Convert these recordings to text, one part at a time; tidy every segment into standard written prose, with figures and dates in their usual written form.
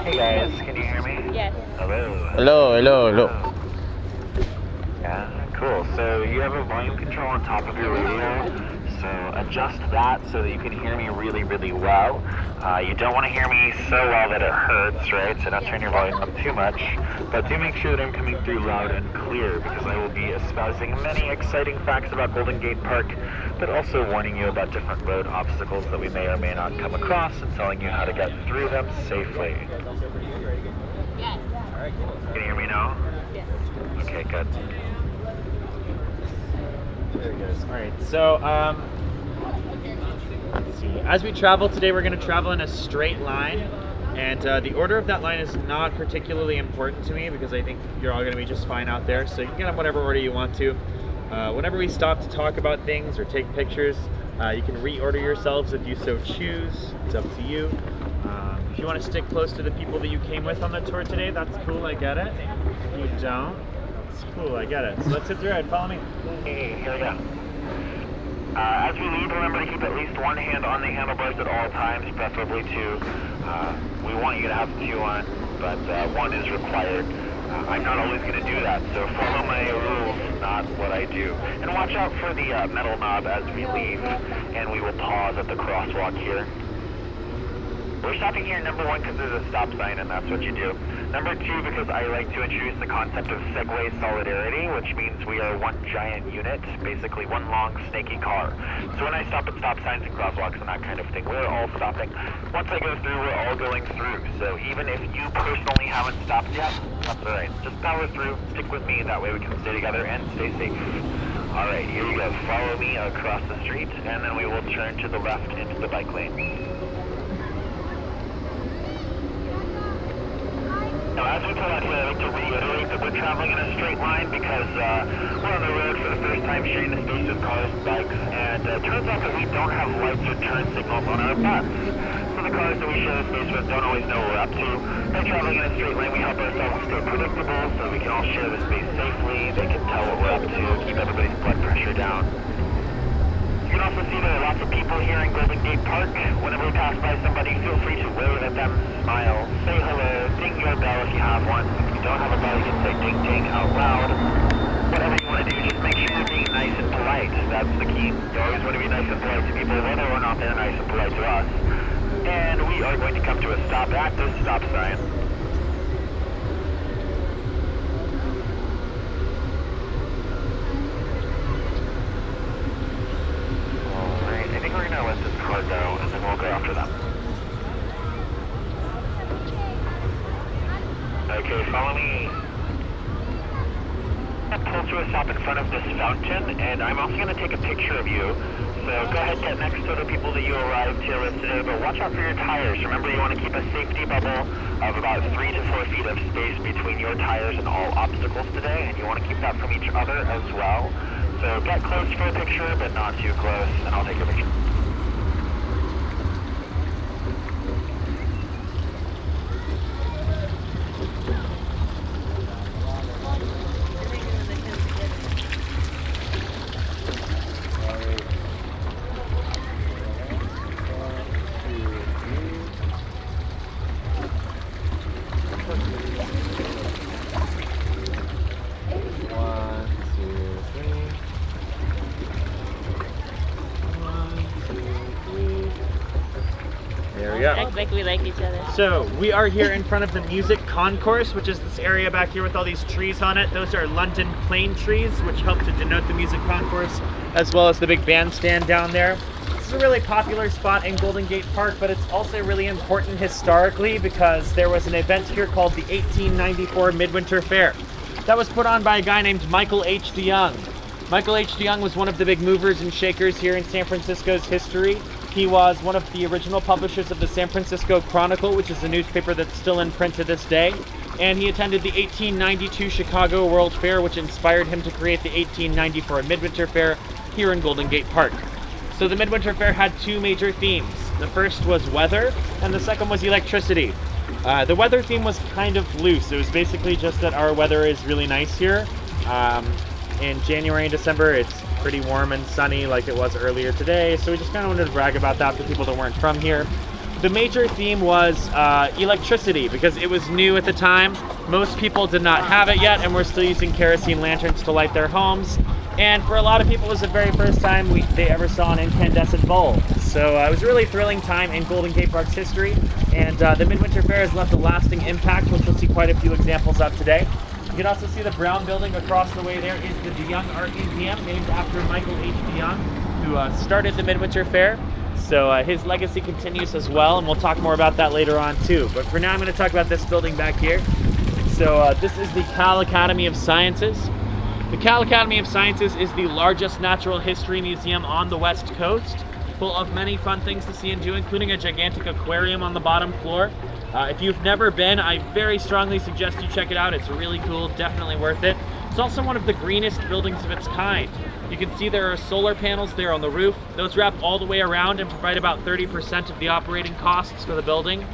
Hey guys, can you hear me? Yes. Hello. Hello, hello, hello. Yeah, cool. So you have a volume control on top of your radio. So adjust that so that you can hear me really, really well. You don't want to hear me so well that it hurts, right? So don't turn your volume up too much. But do make sure that I'm coming through loud and clear because I will be espousing many exciting facts about Golden Gate Park, but also warning you about different road obstacles that we may or may not come across and telling you how to get through them safely. Yes. Can you hear me now? Yes. Okay, good. There it goes. All right, so let's see. As we travel today, we're going to travel in a straight line, and the order of that line is not particularly important to me because I think you're all going to be just fine out there. So you can get in whatever order you want to. Whenever we stop to talk about things or take pictures, you can reorder yourselves if you so choose. It's up to you. If you want to stick close to the people that you came with on the tour today, that's cool. I get it. If you don't, that's cool. I get it. So let's hit the road. Follow me. Hey, here we go. As we leave, remember to keep at least one hand on the handlebars at all times, preferably two. We want you to have two on, but one is required. I'm not always going to do that, so follow my rules, not what I do. And watch out for the metal knob as we leave, and we will pause at the crosswalk here. We're stopping here, number one, because there's a stop sign, and that's what you do. Number two, because I like to introduce the concept of Segway solidarity, which means we are one giant unit, basically one long, snaky car. So when I stop at stop signs and crosswalks and that kind of thing, we're all stopping. Once I go through, we're all going through. So even if you personally haven't stopped yet, that's all right. Just power through, stick with me, that way we can stay together and stay safe. All right, here you go. Follow me across the street, and then we will turn to the left into the bike lane. Now, as we pull out here, I'd like to reiterate that we're traveling in a straight line because we're on the road for the first time sharing the space with cars and bikes, and it turns out that we don't have lights or turn signals on our butts. So the cars that we share the space with don't always know what we're up to. By traveling in a straight line, we help ourselves stay predictable so we can all share the space safely. They can tell what we're up to, keep everybody's blood pressure down. You can also see there are lots of people here in Golden Gate Park. Whenever we pass by somebody, feel free to wave at them, smile, say hello, ding your bell if you have one. If you don't have a bell, you can say ding ding out loud. Whatever you want to do, just make sure you're being nice and polite. That's the key. You always want to be nice and polite to people, whether or not they're nice and polite to us. And we are going to come to a stop at this stop sign. We're going to let this car go, and then we'll go after them. Okay, follow me. Pull to a stop in front of this fountain, and I'm also going to take a picture of you. So go ahead, get next to the people that you arrived here with today, but watch out for your tires. Remember, you want to keep a safety bubble of about 3 to 4 feet of space between your tires and all obstacles today, and you want to keep that from each other as well. So get close for a picture, but not too close, and I'll take your picture. Act like we like each other. So we are here in front of the music concourse, which is this area back here with all these trees on it. Those are London plane trees, which help to denote the music concourse, as well as the big bandstand down there. This is a really popular spot in Golden Gate Park, but it's also really important historically because there was an event here called the 1894 Midwinter Fair. That was put on by a guy named Michael H. DeYoung. Michael H. DeYoung was one of the big movers and shakers here in San Francisco's history. He was one of the original publishers of the San Francisco Chronicle, which is a newspaper that's still in print to this day. And he attended the 1892 Chicago World Fair, which inspired him to create the 1894 Midwinter Fair here in Golden Gate Park. So the Midwinter Fair had two major themes. The first was weather, and the second was electricity. The weather theme was kind of loose. It was basically just that our weather is really nice here. In January and December, it's pretty warm and sunny like it was earlier today, so we just kind of wanted to brag about that to people that weren't from here. The major theme was electricity, because it was new at the time. Most people did not have it yet, and we're still using kerosene lanterns to light their homes. And for a lot of people, it was the very first time they ever saw an incandescent bulb. So it was a really thrilling time in Golden Gate Park's history, and the Midwinter Fair has left a lasting impact, which we'll see quite a few examples of today. You can also see the brown building across the way. There is the DeYoung Art Museum, named after Michael H. DeYoung, who started the Midwinter Fair. So his legacy continues as well, and we'll talk more about that later on too. But for now, I'm going to talk about this building back here. So this is the Cal Academy of Sciences. The Cal Academy of Sciences is the largest natural history museum on the West Coast, full of many fun things to see and do, including a gigantic aquarium on the bottom floor. If you've never been, I very strongly suggest you check it out. It's really cool, definitely worth it. It's also one of the greenest buildings of its kind. You can see there are solar panels there on the roof. Those wrap all the way around and provide about 30% of the operating costs for the building.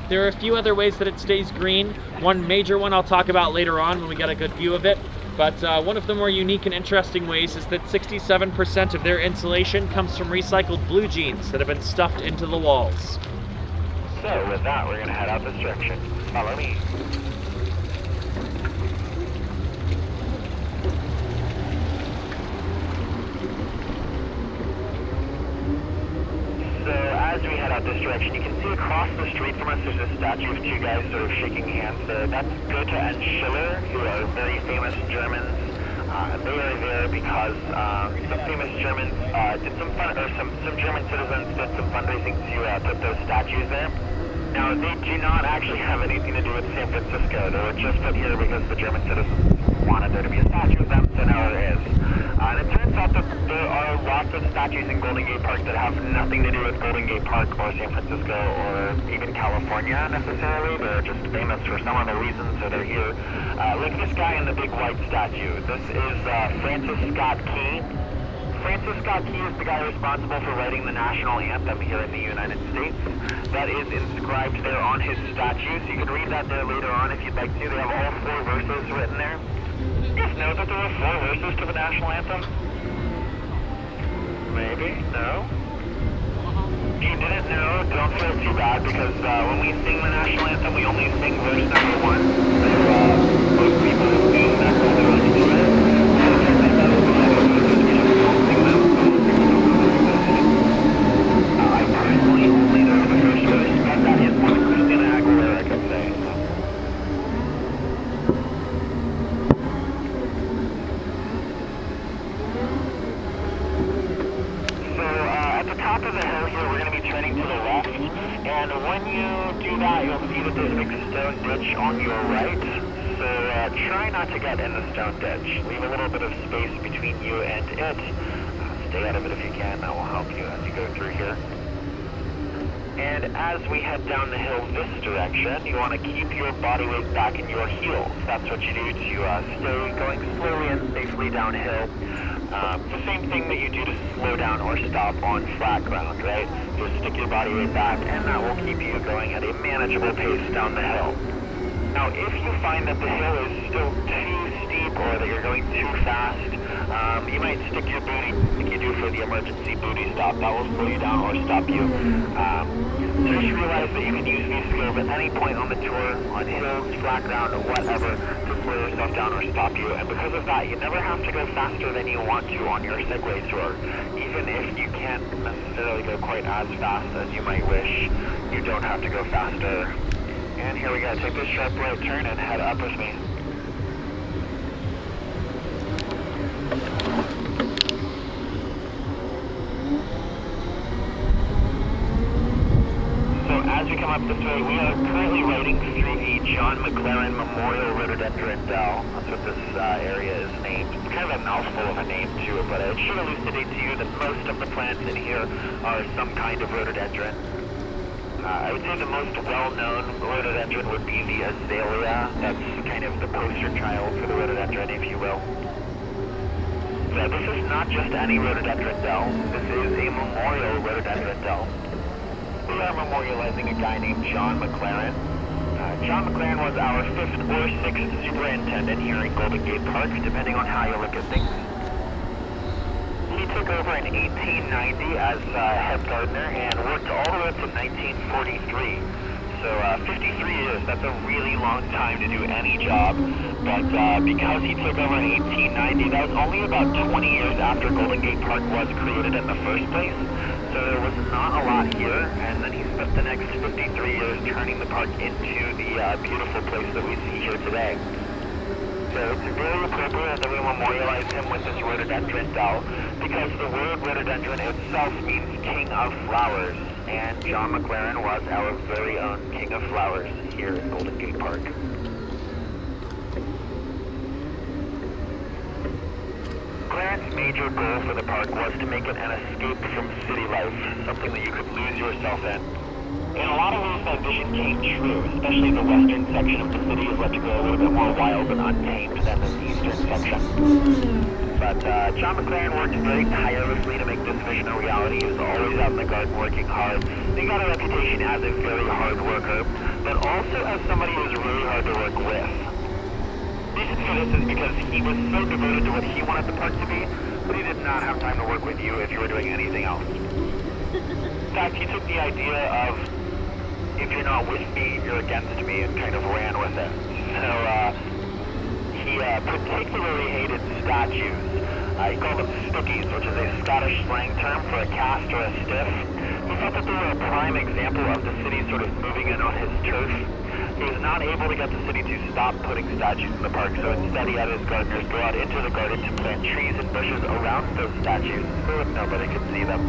There are a few other ways that it stays green. One major one I'll talk about later on when we get a good view of it. But one of the more unique and interesting ways is that 67% of their insulation comes from recycled blue jeans that have been stuffed into the walls. So with that, we're going to head out this direction. Follow me. So as we head out this direction, you can see across the street from us there's a statue of two guys sort of shaking hands there. That's Goethe and Schiller, who are very famous Germans. They are there because some famous Germans did some German citizens did some fundraising to put those statues there. Now, they do not actually have anything to do with San Francisco. They were just put here because the German citizens wanted there to be a statue of them, so now there is. And it turns out that there are lots of statues in Golden Gate Park that have nothing to do with Golden Gate Park or San Francisco or even California necessarily. They're just famous for some other reason, so they're here. Like this guy in the big white statue. This is Francis Scott Key. Francis Scott Key is the guy responsible for writing the national anthem here in the United States. That is inscribed there on his statue, so you can read that there later on if you'd like to. They have all 4 verses written there. You guys know that there were 4 verses to the national anthem? Maybe? No? If you didn't know, don't feel too bad, because when we sing the national anthem, we only sing verse number 1. So most people assume that's all there is to it. On your right, so try not to get in the stone ditch. Leave a little bit of space between you and it. Stay out of it if you can. That will help you as you go through here. And as we head down the hill this direction, you want to keep your body weight back in your heels. That's what you do to stay going slowly and safely downhill. The same thing that you do to slow down or stop on flat ground, right? Just stick your body weight back, and that will keep you going at a manageable pace down the hill. Now, if you find that the hill is still too steep or that you're going too fast, you might stick your booty like you do for the emergency booty stop. That will slow you down or stop you. Just realize that you can use these skills at any point on the tour, on hills, flat ground, or whatever, to slow yourself down or stop you. And because of that, you never have to go faster than you want to on your Segway tour. Even if you can't necessarily go quite as fast as you might wish, you don't have to go faster. And here we go, take this sharp right turn and head up with me. So as we come up this way, we are currently riding through the John McLaren Memorial Rhododendron Dell. That's what this area is named. It's kind of a mouthful of a name too, but it should elucidate to you that most of the plants in here are some kind of rhododendron. I would say the most well-known rhododendron would be the azalea. That's kind of the poster child for the rhododendron, if you will. So this is not just any rhododendron dell. This is a memorial rhododendron dell. We are memorializing a guy named John McLaren. John McLaren was our 5th or 6th superintendent here in Golden Gate Park, depending on how you look at things. He took over in 1890 as head gardener and worked all the way up to 1943. So 53 years, that's a really long time to do any job. But because he took over in 1890, that was only about 20 years after Golden Gate Park was created in the first place. So there was not a lot here, and then he spent the next 53 years turning the park into the beautiful place that we see here today. So it's very appropriate that we memorialize him with this rhododendron bell, because the word rhododendron itself means king of flowers, and John McLaren was our very own king of flowers here in Golden Gate Park. McLaren's major goal for the park was to make it an escape from city life, something that you could lose yourself in. In a lot of ways, that vision came true, especially the western section of the city is left to go a little bit more wild and untamed than the eastern section. But John McLaren worked very tirelessly to make this vision a reality. He was always out in the garden working hard. He got a reputation as a very hard worker, but also as somebody who was really hard to work with. The reason for this is because he was so devoted to what he wanted the park to be, but he did not have time to work with you if you were doing anything else. In fact, he took the idea of, if you're not with me, you're against me, and kind of ran with it. So he particularly hated statues. He called them stookies, which is a Scottish slang term for a cast or a stiff. He thought that they were a prime example of the city sort of moving in on his turf. He was not able to get the city to stop putting statues in the park, so instead he had his gardeners go out into the garden to plant trees and bushes around those statues so that nobody could see them.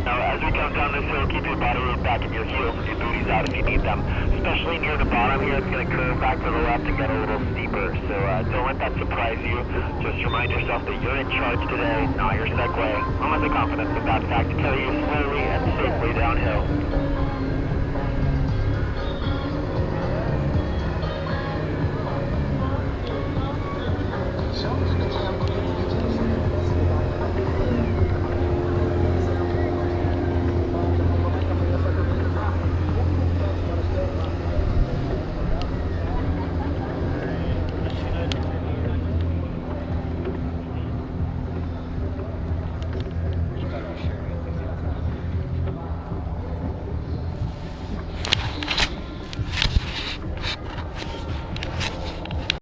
Now, as we come down this hill, keep your body weight back in your heels and your booties out if you need them. Especially near the bottom here, it's going to curve back to the left and get a little steeper. So don't let that surprise you. Just remind yourself that you're in charge today, not your Segway. I'm with the confidence of that fact to carry you slowly and safely downhill.